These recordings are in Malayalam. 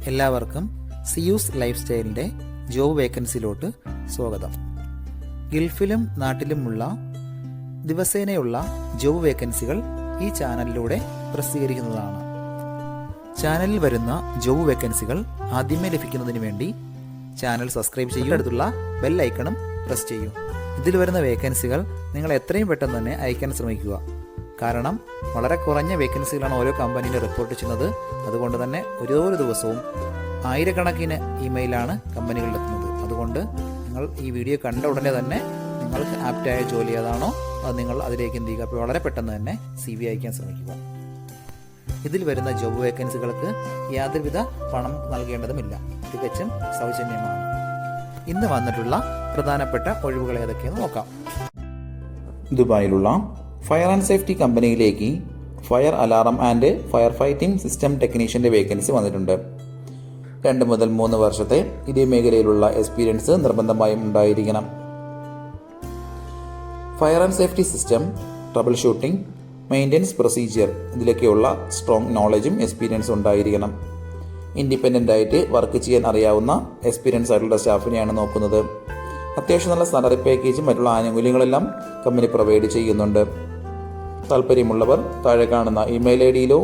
എല്ലാവർക്കും സിയൂസ് ലൈഫ് സ്റ്റൈലിൻ്റെ ജോബ് വേക്കൻസിയിലോട്ട് സ്വാഗതം. ഗൾഫിലും നാട്ടിലുമുള്ള ദിവസേനയുള്ള ജോബ് വേക്കൻസികൾ ഈ ചാനലിലൂടെ പ്രസിദ്ധീകരിക്കുന്നതാണ്. ചാനലിൽ വരുന്ന ജോബ് വേക്കൻസികൾ ആദ്യമേ ലഭിക്കുന്നതിന് വേണ്ടി ചാനൽ സബ്സ്ക്രൈബ് ചെയ്യുക, അടുത്തുള്ള ബെൽ ഐക്കണും പ്രസ് ചെയ്യൂ. ഇതിൽ വരുന്ന വേക്കൻസികൾ നിങ്ങൾ എത്രയും പെട്ടെന്ന് തന്നെ അയക്കാൻ ശ്രമിക്കുക. കാരണം വളരെ കുറഞ്ഞ വേക്കൻസികളാണ് ഓരോ കമ്പനിയിലും റിപ്പോർട്ട് ചെയ്യുന്നത്. അതുകൊണ്ട് തന്നെ ഓരോ ദിവസവും ആയിരക്കണക്കിന് ഇമെയിലാണ് കമ്പനികളിലെത്തുന്നത്. അതുകൊണ്ട് നിങ്ങൾ ഈ വീഡിയോ കണ്ട ഉടനെ തന്നെ നിങ്ങൾക്ക് ആപ്റ്റായ ജോലി ഏതാണോ അത് നിങ്ങൾ അതിലേക്ക് എന്ത് ചെയ്യുക. അപ്പോൾ വളരെ പെട്ടെന്ന് തന്നെ CV അയക്കാൻ ശ്രമിക്കുക. ഇതിൽ വരുന്ന ജോബ് വേക്കൻസികൾക്ക് യാതൊരുവിധ പണം നൽകേണ്ടതുമില്ല, തികച്ചും സൗജന്യമാണ്. ഇന്ന് വന്നിട്ടുള്ള പ്രധാനപ്പെട്ട ഒഴിവുകൾ ഏതൊക്കെയെന്ന് നോക്കാം. ദുബായിലുള്ള ഫയർ ആൻഡ് സേഫ്റ്റി കമ്പനിയിലേക്ക് fire alarm and fire fighting system ടെക്നീഷ്യന്റെ വേക്കൻസി വന്നിട്ടുണ്ട്. 2 മുതൽ 3 വർഷത്തെ ഇതേ മേഖലയിലുള്ള എക്സ്പീരിയൻസ് നിർബന്ധമായും ഉണ്ടായിരിക്കണം. Fire and safety system, troubleshooting, maintenance procedure ഇതിലൊക്കെയുള്ള സ്ട്രോങ് നോളജും എക്സ്പീരിയൻസും ഉണ്ടായിരിക്കണം. ഇൻഡിപെൻഡൻ്റ് ആയിട്ട് വർക്ക് ചെയ്യാൻ അറിയാവുന്ന എക്സ്പീരിയൻസ് ആയിട്ടുള്ള സ്റ്റാഫിനെയാണ് നോക്കുന്നത്. അത്യാവശ്യം നല്ല സാലറി പാക്കേജും മറ്റുള്ള ആനുകൂല്യങ്ങളെല്ലാം കമ്പനി പ്രൊവൈഡ് ചെയ്യുന്നുണ്ട്. താല്പര്യമുള്ളവർ താഴെ കാണുന്ന ഇമെയിൽ ID-യിലോ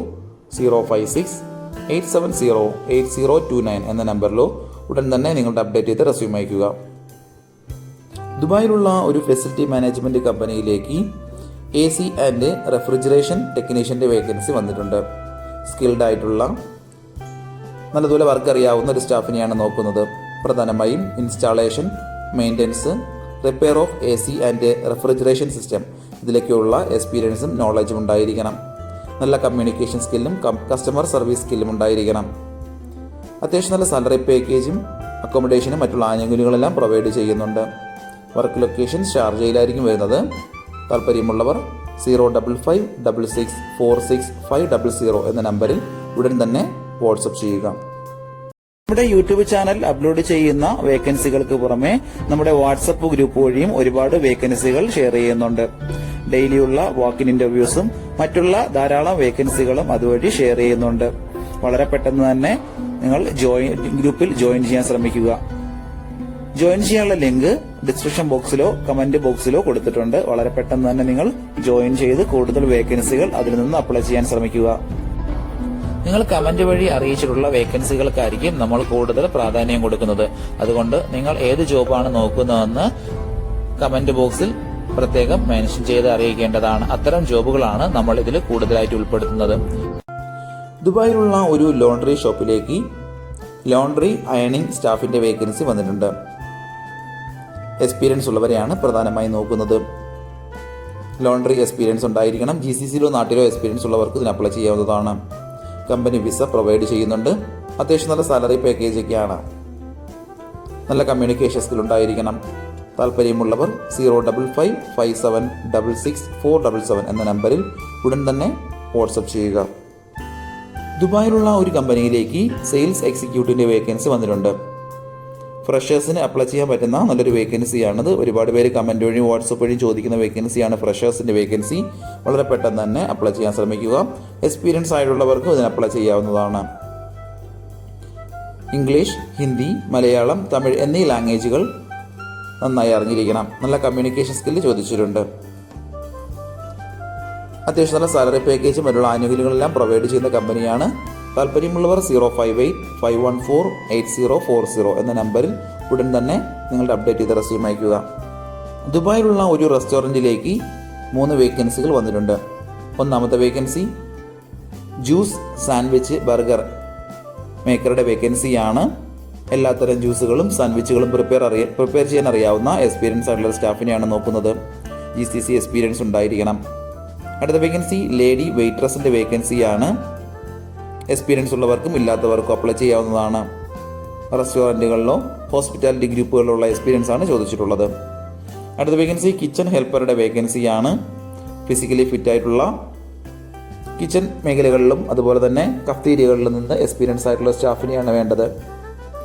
056-870-8029 എന്ന നമ്പറിലോ ഉടൻ തന്നെ നിങ്ങളുടെ അപ്ഡേറ്റ് ചെയ്ത് റെസ്യൂം അയക്കുക. ദുബായിലുള്ള ഒരു ഫെസിലിറ്റി മാനേജ്മെന്റ് കമ്പനിയിലേക്ക് AC ആൻഡ് റെഫ്രിജറേഷൻ ടെക്നീഷ്യന്റെ വേക്കൻസി വന്നിട്ടുണ്ട്. സ്കിൽഡ് ആയിട്ടുള്ള നല്ലതുപോലെ വർക്ക് അറിയാവുന്ന ഒരു സ്റ്റാഫിനെയാണ് നോക്കുന്നത്. പ്രധാനമായും installation, maintenance, repair of AC and refrigeration system ഇതിലേക്കുള്ള എക്സ്പീരിയൻസും നോളജും ഉണ്ടായിരിക്കണം. നല്ല കമ്മ്യൂണിക്കേഷൻ സ്കില്ലും കസ്റ്റമർ സർവീസ് സ്കില്ലും ഉണ്ടായിരിക്കണം. അത്യാവശ്യം നല്ല സാലറി പാക്കേജും അക്കോമഡേഷനും മറ്റുള്ള ആനുകൂല്യങ്ങളെല്ലാം പ്രൊവൈഡ് ചെയ്യുന്നുണ്ട്. വർക്ക് ലൊക്കേഷൻ ഷാർജയിലായിരിക്കും വരുന്നത്. താല്പര്യമുള്ളവർ 05566465500 എന്ന നമ്പറിൽ ഉടൻ തന്നെ വാട്സപ്പ് ചെയ്യുക. നമ്മുടെ യൂട്യൂബ് ചാനൽ അപ്ലോഡ് ചെയ്യുന്ന വേക്കൻസികൾക്ക് പുറമെ നമ്മുടെ വാട്സപ്പ് ഗ്രൂപ്പ് വഴിയും ഒരുപാട് വേക്കൻസികൾ ഷെയർ ചെയ്യുന്നുണ്ട്. ഡെയിലിയുള്ള വാക്കിൻ ഇന്റർവ്യൂസും മറ്റുള്ള ധാരാളം വേക്കൻസികളും അതുവഴി ഷെയർ ചെയ്യുന്നുണ്ട്. വളരെ പെട്ടെന്ന് തന്നെ നിങ്ങൾ ഗ്രൂപ്പിൽ ജോയിൻ ചെയ്യാൻ ശ്രമിക്കുക. ജോയിൻ ചെയ്യാനുള്ള ലിങ്ക് ഡിസ്ക്രിപ്ഷൻ ബോക്സിലോ കമന്റ് ബോക്സിലോ കൊടുത്തിട്ടുണ്ട്. വളരെ പെട്ടെന്ന് തന്നെ നിങ്ങൾ ജോയിൻ ചെയ്ത് കൂടുതൽ വേക്കൻസികൾ അതിൽ നിന്ന് അപ്ലൈ ചെയ്യാൻ ശ്രമിക്കുക. നിങ്ങൾ കമന്റ് വഴി അറിയിച്ചിട്ടുള്ള വേക്കൻസികൾക്കായിരിക്കും നമ്മൾ കൂടുതൽ പ്രാധാന്യം കൊടുക്കുന്നത്. അതുകൊണ്ട് നിങ്ങൾ ഏത് ജോബാണ് നോക്കുന്നതെന്ന് കമന്റ് ബോക്സിൽ പ്രത്യേകം മെൻഷൻ ചെയ്ത് അറിയിക്കേണ്ടതാണ്. അത്തരം ജോബുകളാണ് നമ്മൾ ഇതിൽ കൂടുതലായിട്ട് ഉൾപ്പെടുത്തുന്നത്. ദുബായിലുള്ള ഒരു ലോണ്ടറി ഷോപ്പിലേക്ക് ലോണ്ടറി അയണിംഗ് സ്റ്റാഫിന്റെ വേക്കൻസി വന്നിട്ടുണ്ട്. എക്സ്പീരിയൻസ് ഉള്ളവരെയാണ് പ്രധാനമായും നോക്കുന്നത്. ലോണ്ടറി എക്സ്പീരിയൻസ് ഉണ്ടായിരിക്കണം. GCCയിലോ നാട്ടിലോ എക്സ്പീരിയൻസ് ഉള്ളവർക്ക് ഇതിന് അപ്ലൈ ചെയ്യാവുന്നതാണ്. കമ്പനി വിസ പ്രൊവൈഡ് ചെയ്യുന്നുണ്ട്. അത്യാവശ്യം നല്ല സാലറി പാക്കേജ് ഒക്കെയാണ്. നല്ല കമ്മ്യൂണിക്കേഷൻ സ്കിൽ ഉണ്ടായിരിക്കണം. താല്പര്യമുള്ളവർ 055566477 എന്ന നമ്പറിൽ ഉടൻ തന്നെ വാട്സപ്പ് ചെയ്യുക. ദുബായിലുള്ള ഒരു കമ്പനിയിലേക്ക് സെയിൽസ് എക്സിക്യൂട്ടീവിന്റെ വേക്കൻസി വന്നിട്ടുണ്ട്. ഫ്രഷേഴ്സിന് അപ്ലൈ ചെയ്യാൻ പറ്റുന്ന നല്ലൊരു വേക്കൻസിയാണിത്. ഒരുപാട് പേര് കമന്റ് വഴി വാട്സപ്പ് വഴി ചോദിക്കുന്ന വേക്കൻസിയാണ് ഫ്രഷേഴ്സിന്റെ വേക്കൻസി. വളരെ പെട്ടെന്ന് തന്നെ അപ്ലൈ ചെയ്യാൻ ശ്രമിക്കുക. എക്സ്പീരിയൻസ് ആയിട്ടുള്ളവർക്കും ഇതിന് അപ്ലൈ ചെയ്യാവുന്നതാണ്. ഇംഗ്ലീഷ്, ഹിന്ദി, മലയാളം, തമിഴ് എന്നീ ലാംഗ്വേജുകൾ നന്നായി അറിഞ്ഞിരിക്കണം. നല്ല കമ്മ്യൂണിക്കേഷൻ സ്കില്ല് ചോദിച്ചിട്ടുണ്ട്. അത്യാവശ്യം നല്ല സാലറി പാക്കേജും മറ്റുള്ള ആനുകൂല്യങ്ങളെല്ലാം പ്രൊവൈഡ് ചെയ്യുന്ന കമ്പനിയാണ്. താല്പര്യമുള്ളവർ 058-514-8040 എന്ന നമ്പറിൽ ഉടൻ തന്നെ നിങ്ങളുടെ അപ്ഡേറ്റ് ചെയ്ത് റെസ്യൂം അയക്കുക. ദുബായിലുള്ള ഒരു റെസ്റ്റോറൻറ്റിലേക്ക് 3 വേക്കൻസികൾ വന്നിട്ടുണ്ട്. ഒന്നാമത്തെ വേക്കൻസി ജ്യൂസ്, സാൻഡ്വിച്ച്, ബർഗർ മേക്കറുടെ വേക്കൻസിയാണ്. എല്ലാത്തരം ജ്യൂസുകളും സാൻഡ്വിച്ചുകളും പ്രിപ്പയർ ചെയ്യാൻ അറിയാവുന്ന എക്സ്പീരിയൻസ് ആയിട്ടുള്ള സ്റ്റാഫിനെയാണ് നോക്കുന്നത്. GCC എക്സ്പീരിയൻസ് ഉണ്ടായിരിക്കണം. അടുത്ത വേക്കൻസി ലേഡി വെയിട്രസിന്റെ വേക്കൻസിയാണ്. എക്സ്പീരിയൻസ് ഉള്ളവർക്കും ഇല്ലാത്തവർക്കും അപ്ലൈ ചെയ്യാവുന്നതാണ്. റെസ്റ്റോറൻറ്റുകളിലോ ഹോസ്പിറ്റാലിറ്റി ഗ്രൂപ്പുകളിലുള്ള എക്സ്പീരിയൻസ് ആണ് ചോദിച്ചിട്ടുള്ളത്. അടുത്ത വേക്കൻസി കിച്ചൺ ഹെൽപ്പറുടെ വേക്കൻസിയാണ്. ഫിസിക്കലി ഫിറ്റ് ആയിട്ടുള്ള കിച്ചൺ മേഖലകളിലും അതുപോലെ തന്നെ കഫ്തീരിയകളിലും നിന്ന് എക്സ്പീരിയൻസ് ആയിട്ടുള്ള സ്റ്റാഫിനെയാണ് വേണ്ടത്.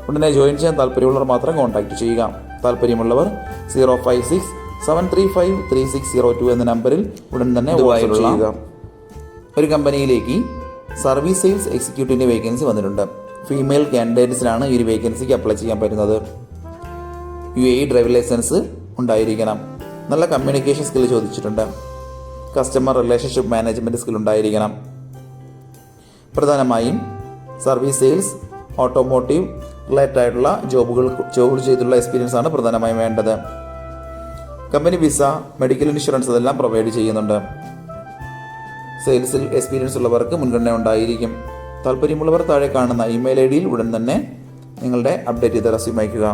ഉടനെ ജോയിൻ ചെയ്യാൻ താല്പര്യമുള്ളവർ മാത്രം കോൺടാക്ട് ചെയ്യുക. താല്പര്യമുള്ളവർ 056-735-3602 എന്ന നമ്പറിൽ ഉടൻ തന്നെ വാട്സ്ആപ്പ് ചെയ്യുക. ഒരു കമ്പനിയിലേക്ക് സർവീസ് സെയിൽസ് എക്സിക്യൂട്ടീവിന്റെ വേക്കൻസി വന്നിട്ടുണ്ട്. ഫീമെയിൽ കാൻഡിഡേറ്റ്സിനാണ് ഈ ഒരു വേക്കൻസിക്ക് അപ്ലൈ ചെയ്യാൻ പറ്റുന്നത്. UAE ഡ്രൈവിംഗ് ലൈസൻസ് ഉണ്ടായിരിക്കണം. നല്ല കമ്മ്യൂണിക്കേഷൻ സ്കിൽ ചോദിച്ചിട്ടുണ്ട്. കസ്റ്റമർ റിലേഷൻഷിപ്പ് മാനേജ്മെൻറ്റ് സ്കിൽ ഉണ്ടായിരിക്കണം. പ്രധാനമായും സർവീസ് സെയിൽസ്, ഓട്ടോമോട്ടീവ് റിലേറ്റഡ് ആയിട്ടുള്ള ജോബുകൾ ചെയ്തുള്ള എക്സ്പീരിയൻസ് ആണ് പ്രധാനമായും വേണ്ടത്. കമ്പനി വിസ, മെഡിക്കൽ ഇൻഷുറൻസ് ഇതെല്ലാം പ്രൊവൈഡ് ചെയ്യുന്നുണ്ട്. സെയിൽസിൽ എക്സ്പീരിയൻസ് ഉള്ളവർക്ക് മുൻഗണന ഉണ്ടായിരിക്കും. താല്പര്യമുള്ളവർ താഴെ കാണുന്ന ഇമെയിൽ ID ഉടൻ തന്നെ നിങ്ങളുടെ അപ്ഡേറ്റ് ചെയ്ത റെസ്യൂം അയയ്ക്കുക.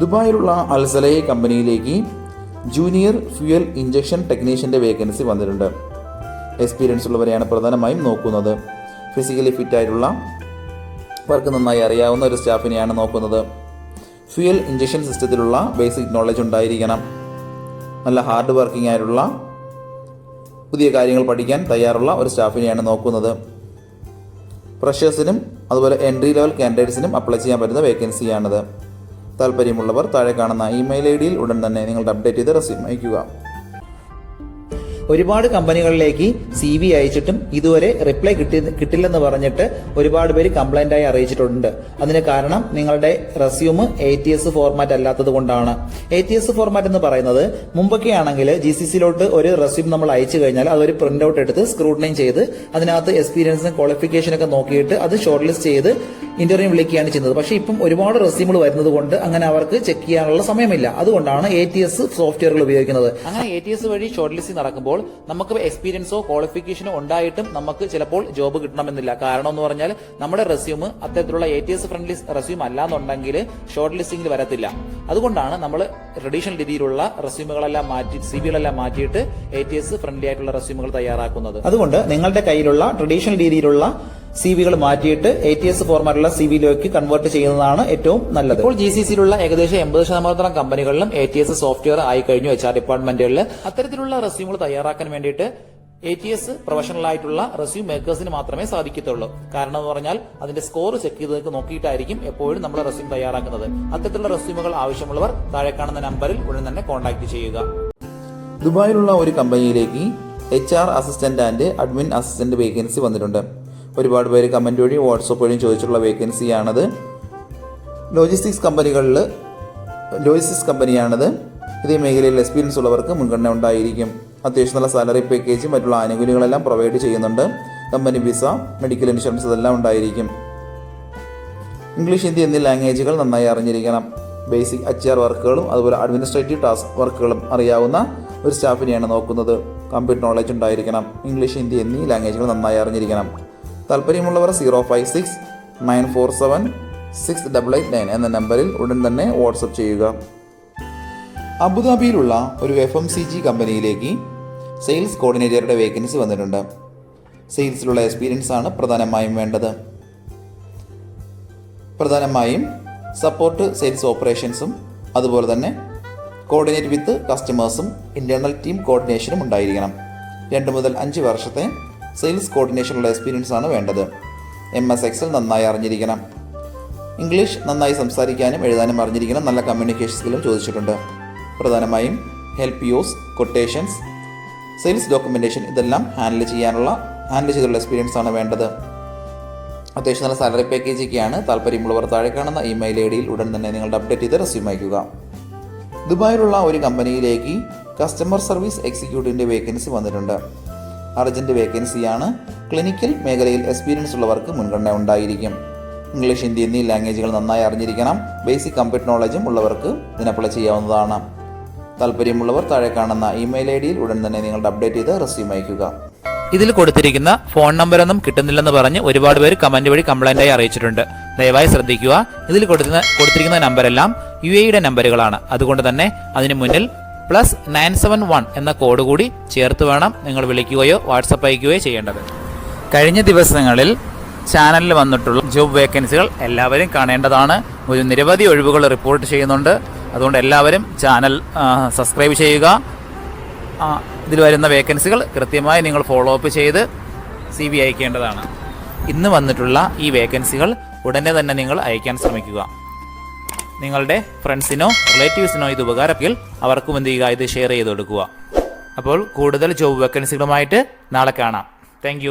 ദുബായിലുള്ള അൽസലഹ് കമ്പനിയിലേക്ക് ജൂനിയർ ഫ്യൂവൽ ഇഞ്ചക്ഷൻ ടെക്നീഷ്യൻ്റെ വേക്കൻസി വന്നിട്ടുണ്ട്. എക്സ്പീരിയൻസ് ഉള്ളവരെയാണ് പ്രധാനമായും നോക്കുന്നത്. ഫിസിക്കലി ഫിറ്റായിട്ടുള്ള വർക്ക് നന്നായി അറിയാവുന്ന ഒരു സ്റ്റാഫിനെയാണ് നോക്കുന്നത്. ഫ്യൂവൽ ഇഞ്ചക്ഷൻ സിസ്റ്റത്തിലുള്ള ബേസിക് നോളജ് ഉണ്ടായിരിക്കണം. നല്ല ഹാർഡ് വർക്കിംഗ് ആയിട്ടുള്ള പുതിയ കാര്യങ്ങൾ പഠിക്കാൻ തയ്യാറുള്ള ഒരു സ്റ്റാഫിനെയാണ് നോക്കുന്നത്. ഫ്രഷേഴ്സിനും അതുപോലെ എൻട്രി ലെവൽ കാൻഡിഡേറ്റ്സിനും അപ്ലൈ ചെയ്യാൻ പറ്റുന്ന വേക്കൻസിയാണിത്. താല്പര്യമുള്ളവർ താഴെ കാണുന്ന ഇമെയിൽ ID ഉടൻ തന്നെ നിങ്ങളുടെ അപ്ഡേറ്റ് ചെയ്ത് റെസ്യൂം അയയ്ക്കുക. ഒരുപാട് കമ്പനികളിലേക്ക് CV അയച്ചിട്ടും ഇതുവരെ റിപ്ലൈ കിട്ടില്ലെന്ന് പറഞ്ഞിട്ട് ഒരുപാട് പേര് കംപ്ലൈന്റ് ആയി അറിയിച്ചിട്ടുണ്ട്. അതിന് കാരണം നിങ്ങളുടെ റെസ്യൂം ATS ഫോർമാറ്റ് അല്ലാത്തത് കൊണ്ടാണ്. ATS ഫോർമാറ്റ് എന്ന് പറയുന്നത് മുമ്പൊക്കെ ആണെങ്കിൽ GCCയിലോട്ട് ഒരു റെസ്യൂം നമ്മൾ അയച്ചു കഴിഞ്ഞാൽ അതൊരു പ്രിന്റ് ഔട്ട് എടുത്ത് സ്ക്രൂട്ടനൈൻ ചെയ്ത് അതിനകത്ത് എക്സ്പീരിയൻസും ക്വാളിഫിക്കേഷനൊക്കെ നോക്കിയിട്ട് അത് ഷോർട്ട് ലിസ്റ്റ് ചെയ്ത് ഇന്റർവ്യൂ വിളിക്കുകയാണ് ചെയ്യുന്നത്. പക്ഷേ ഇപ്പം ഒരുപാട് റെസ്യൂമുകൾ വരുന്നത് കൊണ്ട് അങ്ങനെ അവർക്ക് ചെക്ക് ചെയ്യാനുള്ള സമയമില്ല. അതുകൊണ്ടാണ് ATS സോഫ്റ്റ്വെയറുകൾ ഉപയോഗിക്കുന്നത്. അങ്ങനെ ATS വഴി ഷോർട്ട് ലിസ്റ്റിംഗ് നടക്കുമ്പോൾ നമുക്ക് എക്സ്പീരിയൻസോ ക്വാളിഫിക്കേഷനോ ഉണ്ടായിട്ടും നമുക്ക് ചിലപ്പോൾ ജോബ് കിട്ടണമെന്നില്ല. കാരണം എന്ന് പറഞ്ഞാൽ നമ്മുടെ റെസ്യൂം അത്തരത്തിലുള്ള ATS ഫ്രണ്ട്ലി റെസ്യൂം അല്ലാന്നുണ്ടെങ്കിൽ ഷോർട്ട് ലിസ്റ്റിംഗിൽ വരത്തില്ല. അതുകൊണ്ടാണ് നമ്മൾ ട്രഡീഷണൽ രീതിയിലുള്ള റെസ്യൂമുകളെല്ലാം മാറ്റി CVകളെല്ലാം മാറ്റിയിട്ട് ATS ഫ്രണ്ട്ലി ആയിട്ടുള്ള റെസ്യൂമുകൾ തയ്യാറാക്കുന്നത്. അതുകൊണ്ട് നിങ്ങളുടെ കയ്യിലുള്ള ട്രഡീഷണൽ രീതിയിലുള്ള CVകൾ മാറ്റിയിട്ട് ATS ഫോർമാറ്റുള്ള CVയിലേക്ക് കൺവേർട്ട് ചെയ്യുന്നതാണ് ഏറ്റവും നല്ലത്. ഇപ്പോൾ GCCയിലുള്ള ഏകദേശം 80% കമ്പനികളിലും ATS സോഫ്റ്റ്വെയർ ആയി കഴിഞ്ഞു. HR ഡിപ്പാർട്ട്മെന്റുകളിൽ അത്തരത്തിലുള്ള റെസ്യൂമുകൾ തയ്യാറാക്കാൻ വേണ്ടിയിട്ട് ATS പ്രൊഫഷണൽ ആയിട്ടുള്ള റെസ്യൂം മേക്കേഴ്സിന് മാത്രമേ സാധിക്കത്തുള്ളൂ. കാരണം എന്ന് പറഞ്ഞാൽ അതിന്റെ സ്കോർ ചെക്ക് ചെയ്ത് നോക്കിയിട്ടായിരിക്കും എപ്പോഴും നമ്മൾ റെസ്യൂം തയ്യാറാക്കുന്നത്. അത്തരത്തിലുള്ള റെസ്യൂമുകൾ ആവശ്യമുള്ളവർ താഴെ കാണുന്ന നമ്പറിൽ ഉടൻ തന്നെ കോൺടാക്ട് ചെയ്യുക. ദുബായിലുള്ള ഒരു കമ്പനിയിലേക്ക് HR assistant and admin assistant vacancy വന്നിട്ടുണ്ട്. ഒരുപാട് പേര് കമന്റ് വഴി വാട്സപ്പ് വഴിയും ചോദിച്ചിട്ടുള്ള വേക്കൻസിയാണത്. ലോജിസ്റ്റിക്സ് കമ്പനിയാണത്. ഇതേ മേഖലയിൽ എക്സ്പീരിയൻസ് ഉള്ളവർക്ക് മുൻഗണന ഉണ്ടായിരിക്കും. അത്യാവശ്യം നല്ല സാലറി പാക്കേജും മറ്റുള്ള ആനുകൂല്യങ്ങളെല്ലാം പ്രൊവൈഡ് ചെയ്യുന്നുണ്ട്. കമ്പനി വിസ, മെഡിക്കൽ ഇൻഷുറൻസ് ഇതെല്ലാം ഉണ്ടായിരിക്കും. ഇംഗ്ലീഷ്, ഹിന്ദി എന്നീ ലാംഗ്വേജുകൾ നന്നായി അറിഞ്ഞിരിക്കണം. ബേസിക് HR വർക്കുകളും അതുപോലെ അഡ്മിനിസ്ട്രേറ്റീവ് ടാസ്ക് വർക്കുകളും അറിയാവുന്ന ഒരു സ്റ്റാഫിനെയാണ് നോക്കുന്നത്. കമ്പ്യൂട്ടർ നോളജ് ഉണ്ടായിരിക്കണം. ഇംഗ്ലീഷ്, ഹിന്ദി എന്നീ ലാംഗ്വേജുകൾ നന്നായി അറിഞ്ഞിരിക്കണം. താല്പര്യമുള്ളവർ 056-947-6889 എന്ന നമ്പറിൽ ഉടൻ തന്നെ വാട്സപ്പ് ചെയ്യുക. അബുദാബിയിലുള്ള ഒരു FMCG കമ്പനിയിലേക്ക് സെയിൽസ് കോർഡിനേറ്ററുടെ വേക്കൻസി വന്നിട്ടുണ്ട്. സെയിൽസിലുള്ള എക്സ്പീരിയൻസ് ആണ് പ്രധാനമായും വേണ്ടത്. പ്രധാനമായും സപ്പോർട്ട് സെയിൽസ് ഓപ്പറേഷൻസും അതുപോലെ തന്നെ കോർഡിനേറ്റ് വിത്ത് കസ്റ്റമേഴ്സും ഇന്റേണൽ ടീം കോർഡിനേഷനും ഉണ്ടായിരിക്കണം. 2 മുതൽ 5 വർഷത്തെ സെയിൽസ് കോർഡിനേഷനുള്ള എക്സ്പീരിയൻസ് ആണ് വേണ്ടത്. MS Excel നന്നായി അറിഞ്ഞിരിക്കണം. ഇംഗ്ലീഷ് നന്നായി സംസാരിക്കാനും എഴുതാനും അറിഞ്ഞിരിക്കണം. നല്ല കമ്മ്യൂണിക്കേഷൻ സ്കില്ലും ചോദിച്ചിട്ടുണ്ട്. പ്രധാനമായും help use, quotations, sales documentation ഇതെല്ലാം ഹാൻഡിൽ ചെയ്തുള്ള എക്സ്പീരിയൻസ് ആണ് വേണ്ടത്. അത്യാവശ്യം നല്ല സാലറി പാക്കേജൊക്കെയാണ്. താല്പര്യമുള്ളവർ താഴെ കാണുന്ന ഇമെയിൽ ID ഉടൻ തന്നെ നിങ്ങളുടെ അപ്ഡേറ്റ് ചെയ്ത് റെസ്യൂം അയയ്ക്കുക. ദുബായിലുള്ള ഒരു കമ്പനിയിലേക്ക് കസ്റ്റമർ സർവീസ് എക്സിക്യൂട്ടീവിൻ്റെ വേക്കൻസി വന്നിട്ടുണ്ട്. അർജന്റ് വേക്കൻസിയാണ്. ക്ലിനിക്കൽ മേഖലയിൽ എക്സ്പീരിയൻസ് ഉള്ളവർക്ക് മുൻഗണന ഉണ്ടായിരിക്കും. ഇംഗ്ലീഷ്, ഹിന്ദി എന്നീ ലാംഗ്വേജുകൾ നന്നായി അറിഞ്ഞിരിക്കണം. ബേസിക് കമ്പ്യൂട്ടർ നോളജും ഉള്ളവർക്ക് ഇതിന് അപ്ലൈ ചെയ്യാവുന്നതാണ്. താല്പര്യമുള്ളവർ താഴെ കാണുന്ന ഇമെയിൽ ID ഉടൻ തന്നെ നിങ്ങളുടെ അപ്ഡേറ്റ് ചെയ്ത് റെസ്യൂം അയയ്ക്കുക. ഇതിൽ കൊടുത്തിരിക്കുന്ന ഫോൺ നമ്പറൊന്നും കിട്ടുന്നില്ലെന്ന് പറഞ്ഞ് ഒരുപാട് പേര് കമന്റ് വഴി കംപ്ലൈന്റ് ആയി അറിയിച്ചിട്ടുണ്ട്. ദയവായി ശ്രദ്ധിക്കുക. ഇതിൽ കൊടുത്തിരിക്കുന്ന നമ്പരെല്ലാം UAE നമ്പറുകളാണ്. അതുകൊണ്ട് തന്നെ അതിന് മുന്നിൽ +971 എന്ന കോഡ് കൂടി ചേർത്ത് വേണം നിങ്ങൾ വിളിക്കുകയോ വാട്സപ്പ് അയക്കുകയോ ചെയ്യേണ്ടത്. കഴിഞ്ഞ ദിവസങ്ങളിൽ ചാനലിൽ വന്നിട്ടുള്ള ജോബ് വേക്കൻസികൾ എല്ലാവരും കാണേണ്ടതാണ്. ഒരു നിരവധി ഒഴിവുകൾ റിപ്പോർട്ട് ചെയ്യുന്നുണ്ട്. അതുകൊണ്ട് എല്ലാവരും ചാനൽ സബ്സ്ക്രൈബ് ചെയ്യുക. ഇതിൽ വരുന്ന വേക്കൻസികൾ കൃത്യമായി നിങ്ങൾ ഫോളോ അപ്പ് ചെയ്ത് CV അയക്കേണ്ടതാണ്. ഇന്ന് വന്നിട്ടുള്ള ഈ വേക്കൻസികൾ ഉടനെ തന്നെ നിങ്ങൾ അയക്കാൻ ശ്രമിക്കുക. നിങ്ങളുടെ ഫ്രണ്ട്സിനോ റിലേറ്റീവ്സിനോ ഇത് ഉപകാരമെങ്കിൽ അവർക്കും എന്ത് ചെയ്യുക, ഇത് ഷെയർ ചെയ്ത് കൊടുക്കുക. അപ്പോൾ കൂടുതൽ ജോബ് വേക്കൻസികളുമായിട്ട് നാളെ കാണാം. താങ്ക്